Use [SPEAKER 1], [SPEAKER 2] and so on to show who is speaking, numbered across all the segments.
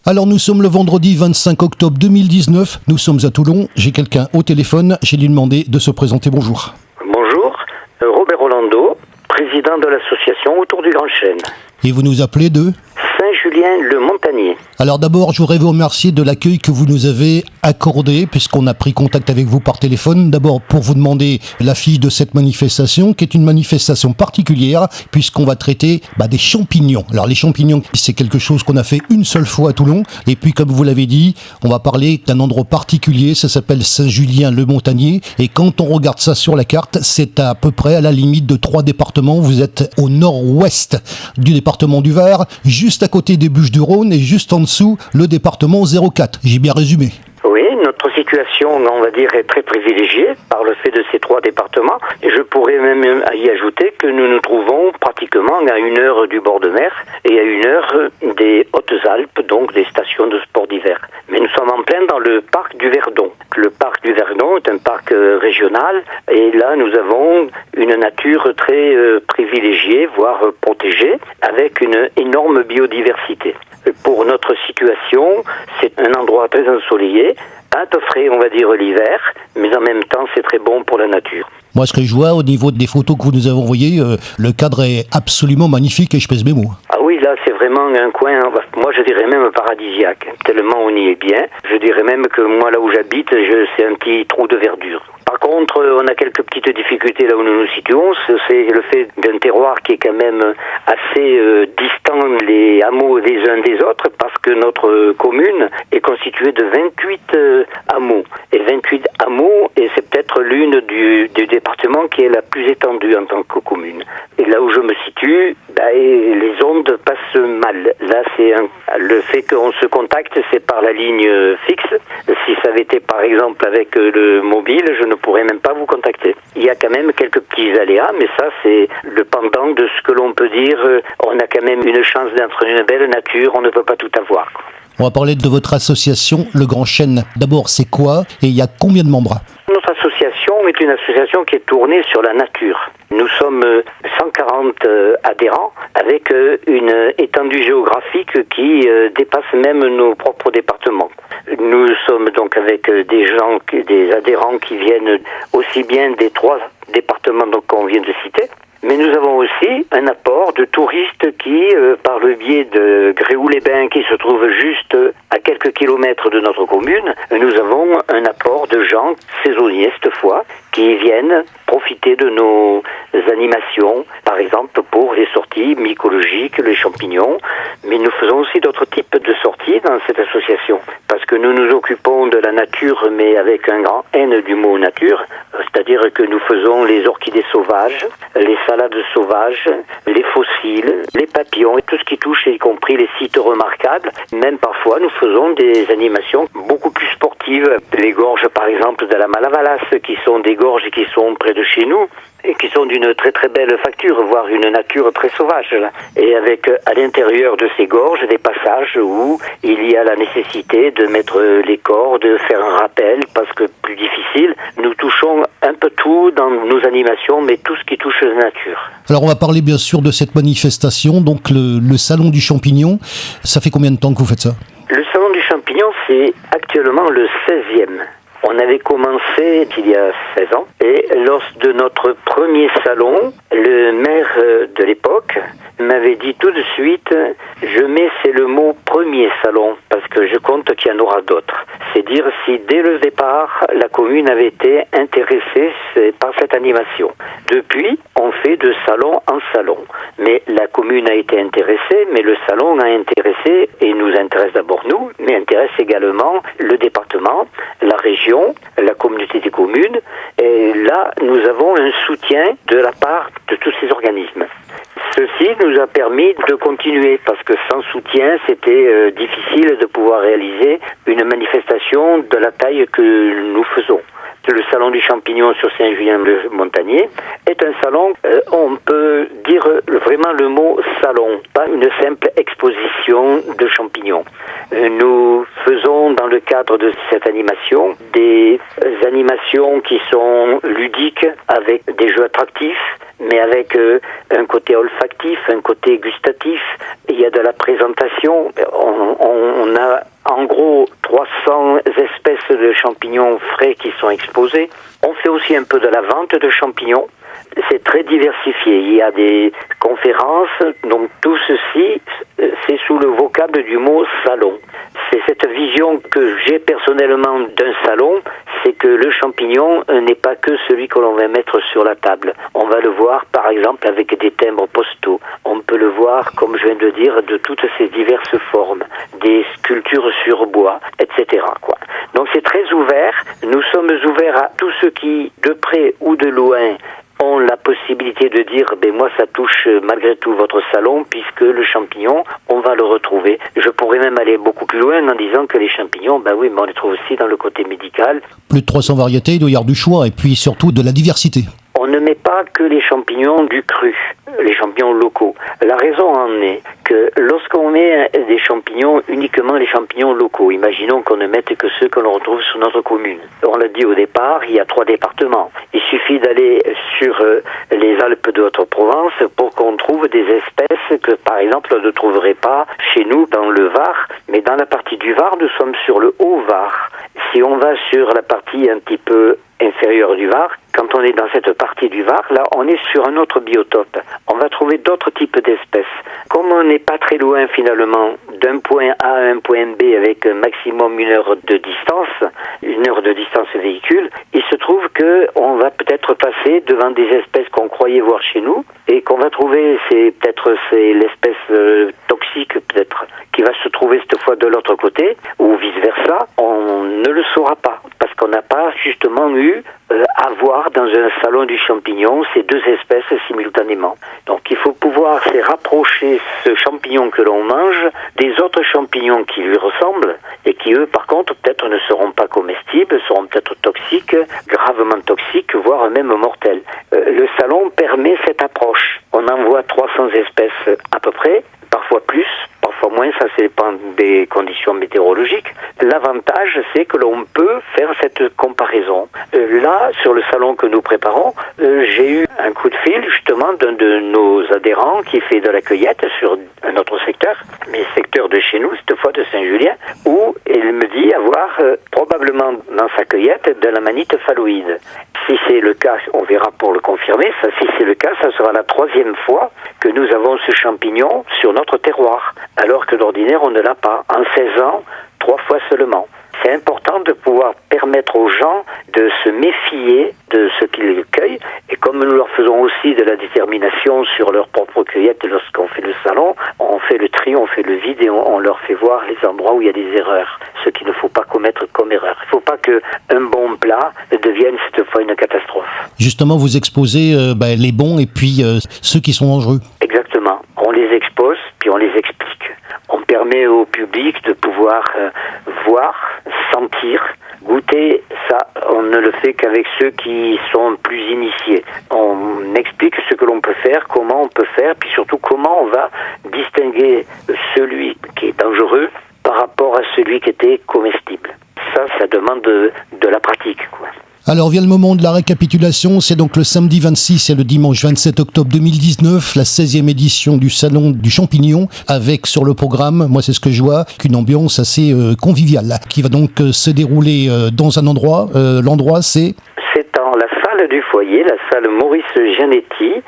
[SPEAKER 1] Alors nous sommes le vendredi 25 octobre 2019, nous sommes à Toulon, j'ai quelqu'un au téléphone, j'ai lui demandé de se présenter, bonjour.
[SPEAKER 2] Bonjour, Robert Rolando, président de l'association Autour du Grand Chêne.
[SPEAKER 1] Et vous nous appelez de
[SPEAKER 2] Saint-Julien-le-Montagnier.
[SPEAKER 1] Alors d'abord, je voudrais vous remercier de l'accueil que vous nous avez accordé, puisqu'on a pris contact avec vous par téléphone. D'abord pour vous demander l'affiche de cette manifestation, qui est une manifestation particulière, puisqu'on va traiter des champignons. Alors les champignons, c'est quelque chose qu'on a fait une seule fois à Toulon. Et puis comme vous l'avez dit, on va parler d'un endroit particulier, ça s'appelle Saint-Julien-le-Montagnier. Et quand on regarde ça sur la carte, c'est à peu près à la limite de 3 départements. Vous êtes au nord-ouest du département du Var, juste à côté des Bouches-du-Rhône et juste en dessous le département 04. J'ai bien résumé.
[SPEAKER 2] Oui, notre situation, on va dire, est très privilégiée par le fait de ces 3 départements. Et je pourrais même y ajouter que nous nous trouvons pratiquement à 1 heure du bord de mer et à 1 heure des Hautes-Alpes, donc des stations de sport d'hiver. Mais nous sommes en plein dans le parc du Verdon. Le parc du Verdon est un parc régional et là nous avons une nature très privilégiée, voire protégée, avec une énorme biodiversité. Pour notre situation, c'est un endroit très ensoleillé, un peu frais, on va dire, l'hiver, mais en même temps, c'est très bon pour la nature.
[SPEAKER 1] Moi, ce que je vois au niveau des photos que vous nous avez envoyées, le cadre est absolument magnifique et je pèse mes mots.
[SPEAKER 2] Ah oui, là, c'est vraiment un coin, moi je dirais même paradisiaque, tellement on y est bien. Je dirais même que moi, là où j'habite, c'est un petit trou de verdure. Par contre, on a quelques petites difficultés là où nous nous situons, c'est le fait d'un terroir qui est quand même assez distant les hameaux les uns des autres, parce que notre commune est constituée de 28 hameaux. Et 28 hameaux, et c'est peut-être l'une du département qui est la plus étendue en tant que commune. Et là où je me situe, les ondes passent mal. Là, le fait qu'on se contacte, c'est par la ligne fixe. Si ça avait été par exemple avec le mobile, je ne pourrais même pas vous contacter. Il y a quand même quelques petits aléas, mais ça c'est le pendant de ce que l'on peut dire. On a quand même une chance d'être une belle nature, on ne peut pas tout avoir.
[SPEAKER 1] On va parler de votre association, Le Grand Chêne. D'abord, c'est quoi et il y a combien de membres ?
[SPEAKER 2] Notre association est une association qui est tournée sur la nature. Nous sommes 140 adhérents avec une étendue géographique qui dépasse même nos propres départements. Nous sommes donc avec des adhérents qui viennent aussi bien des 3 départements qu'on vient de citer. Mais nous avons aussi un apport de touristes qui, par le biais de Gréoux-les-Bains, qui se trouve juste à quelques kilomètres de notre commune, nous avons un apport de gens saisonniers cette fois, qui viennent profiter de nos animations, par exemple pour les sorties mycologiques, les champignons, mais nous faisons aussi d'autres types de sorties dans cette association, parce que nous nous occupons de la nature, mais avec un grand N du mot nature, c'est-à-dire que nous faisons les orchidées sauvages, les salades sauvages, les fossiles, les papillons et tout ce qui touche, y compris les sites remarquables. Même parfois, nous faisons des animations beaucoup plus sportives. Les gorges, par exemple, de la Malavalas, qui sont des gorges qui sont près de chez nous et qui sont d'une très très belle facture, voire une nature très sauvage. Là. Et avec à l'intérieur de ces gorges des passages où il y a la nécessité de mettre les cordes, de faire un rappel, parce que plus difficile, nous touchons un peu tout dans nos animations, mais tout ce qui touche la nature.
[SPEAKER 1] Alors on va parler bien sûr de cette manifestation, donc le Salon du Champignon. Ça fait combien de temps que vous faites ça ?
[SPEAKER 2] Le Salon du Champignon, c'est actuellement le 16e. On avait commencé il y a 16 ans et lors de notre premier salon, le maire de l'époque m'avait dit tout de suite, c'est le mot premier salon parce que je compte qu'il y en aura d'autres. C'est dire si dès le départ, la commune avait été intéressée par cette animation. Depuis, on fait de salon en salon. Mais la commune a été intéressée, mais le salon a intéressé et nous intéresse d'abord nous, mais intéresse également le département, la région, la communauté des communes. Et là, nous avons un soutien de la part de tous ces organismes. Ceci nous a permis de continuer parce que sans soutien, c'était difficile de pouvoir réaliser une manifestation de la taille que nous faisons. Le salon du champignon sur Saint-Julien-le-Montagnier est un salon, on peut dire vraiment le mot salon, pas une simple exposition de champignons. Nous faisons dans le cadre de cette animation, des animations qui sont ludiques avec des jeux attractifs, mais avec un côté olfactif, un côté gustatif. Il y a de la présentation. On a en gros 300 espèces de champignons frais qui sont exposées. On fait aussi un peu de la vente de champignons. C'est très diversifié. Il y a des conférences. Donc tout ceci, c'est sous le vocable du mot salon. C'est cette vision que j'ai personnellement d'un salon, c'est que le champignon n'est pas que celui que l'on va mettre sur la table. On va le voir par exemple avec des timbres postaux. On peut le voir, comme je viens de dire, de toutes ces diverses formes, des sculptures sur bois, etc. Donc c'est très ouvert. Nous sommes ouverts à tous ceux qui, de près ou de loin, ont la possibilité de dire moi ça touche malgré tout votre salon, puisque le champignon on va le retrouver. Je pourrais même aller beaucoup plus loin en disant que les champignons oui, mais on les trouve aussi dans le côté médical.
[SPEAKER 1] Plus de 300 variétés, il doit y avoir du choix et puis surtout de la diversité.
[SPEAKER 2] On ne met pas que les champignons du cru, les champignons locaux. La raison en est que lorsqu'on met des champignons, uniquement les champignons locaux, imaginons qu'on ne mette que ceux que l'on retrouve sur notre commune. On l'a dit au départ, il y a 3 départements. Il suffit d'aller sur les Alpes de Haute-Provence pour qu'on trouve des espèces que, par exemple, on ne trouverait pas chez nous dans le Var, mais dans la partie du Var, nous sommes sur le Haut-Var. Si on va sur la partie un petit peu inférieure du Var, quand on est dans cette partie du Var, là, on est sur un autre biotope. On va trouver d'autres types d'espèces. Comme on n'est pas très loin, finalement, d'un point A à un point B avec un maximum 1 heure de distance, 1 heure de distance véhicule, il se trouve que on va peut-être passer devant des espèces qu'on croyait voir chez nous et qu'on va trouver, c'est l'espèce toxique, peut-être, qui va se trouver cette fois de l'autre côté, ou vice-versa. On ne le saura pas, parce qu'on n'a pas justement eu à voir dans un salon du champignon ces 2 espèces simultanément. Donc il faut pouvoir se rapprocher ce champignon que l'on mange des autres champignons qui lui ressemblent et qui eux par contre peut-être ne seront pas comestibles, seront peut-être toxiques, gravement toxiques, voire même mortels. Le salon permet cette approche. On envoie 300 espèces à peu près, parfois plus, parfois moins, ça dépend des conditions météorologiques. L'avantage, c'est que l'on peut faire cette comparaison. Là, sur le salon que nous préparons, j'ai eu un coup de fil justement d'un de nos adhérents qui fait de la cueillette sur un autre secteur, mais secteur de chez nous, cette fois de Saint-Julien, où il me dit avoir probablement dans sa cueillette de la manite phalloïde. Si c'est le cas, on verra pour le confirmer, si c'est le cas, ça sera la 3e fois que nous avons ce champignon sur notre terroir, alors que d'ordinaire on ne l'a pas. En 16 ans, 3 fois seulement. C'est important de pouvoir permettre aux gens de se méfier de ce qu'ils cueillent. Et comme nous leur faisons aussi de la détermination sur leur propre cueillette lorsqu'on fait le salon, on fait le tri, on fait le vide et on leur fait voir les endroits où il y a des erreurs. Ce qu'il ne faut pas commettre comme erreur. Il ne faut pas qu'un bon plat devienne cette fois une catastrophe.
[SPEAKER 1] Justement, vous exposez les bons et puis ceux qui sont dangereux.
[SPEAKER 2] Exactement. On les expose, puis on les explique. On permet au public de pouvoir voir, sentir, goûter. Ça, on ne le fait qu'avec ceux qui sont plus initiés. On explique ce que l'on peut faire, comment on peut faire, puis surtout comment on va distinguer celui qui est dangereux par rapport à celui qui était comestible. Ça demande de la pratique,
[SPEAKER 1] Alors vient le moment de la récapitulation, c'est donc le samedi 26 et le dimanche 27 octobre 2019, la 16e édition du Salon du Champignon, avec sur le programme, moi c'est ce que je vois, qu'une ambiance assez conviviale, qui va donc se dérouler dans un endroit, l'endroit c'est...
[SPEAKER 2] C'est dans la salle du foyer, la salle Maurice Gianetti,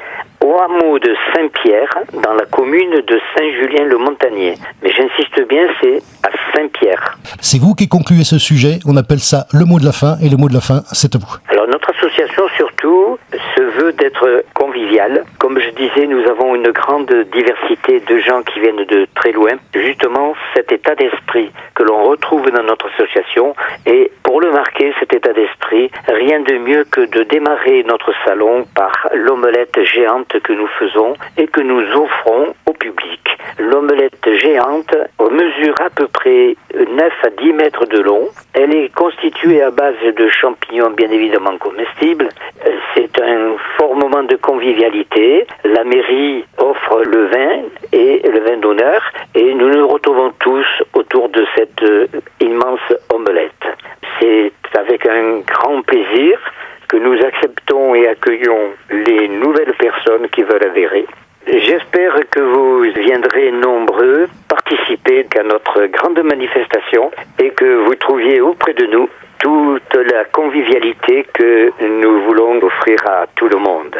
[SPEAKER 2] au hameau de Saint-Pierre, dans la commune de Saint-Julien-le-Montagnier. Mais j'insiste bien, c'est à Saint-Pierre.
[SPEAKER 1] C'est vous qui concluez ce sujet, on appelle ça le mot de la fin, et le mot de la fin, c'est à vous.
[SPEAKER 2] Alors notre association surtout se veut d'être conviviale. Comme je disais, nous avons une grande diversité de gens qui viennent de très loin. Justement, cet état d'esprit que l'on retrouve dans notre association, et pour le marquer, cet état d'esprit, rien de mieux que de démarrer notre salon par l'omelette géante que nous faisons et que nous offrons au public. L'omelette géante mesure à peu près 9 à 10 mètres de long. Elle est constituée à base de champignons bien évidemment comestibles. C'est un fort moment de convivialité. La mairie offre le vin et le vin d'honneur et nous nous retrouvons tous autour de cette immense omelette. que vous viendrez nombreux participer à notre grande manifestation et que vous trouviez auprès de nous toute la convivialité que nous voulons offrir à tout le monde.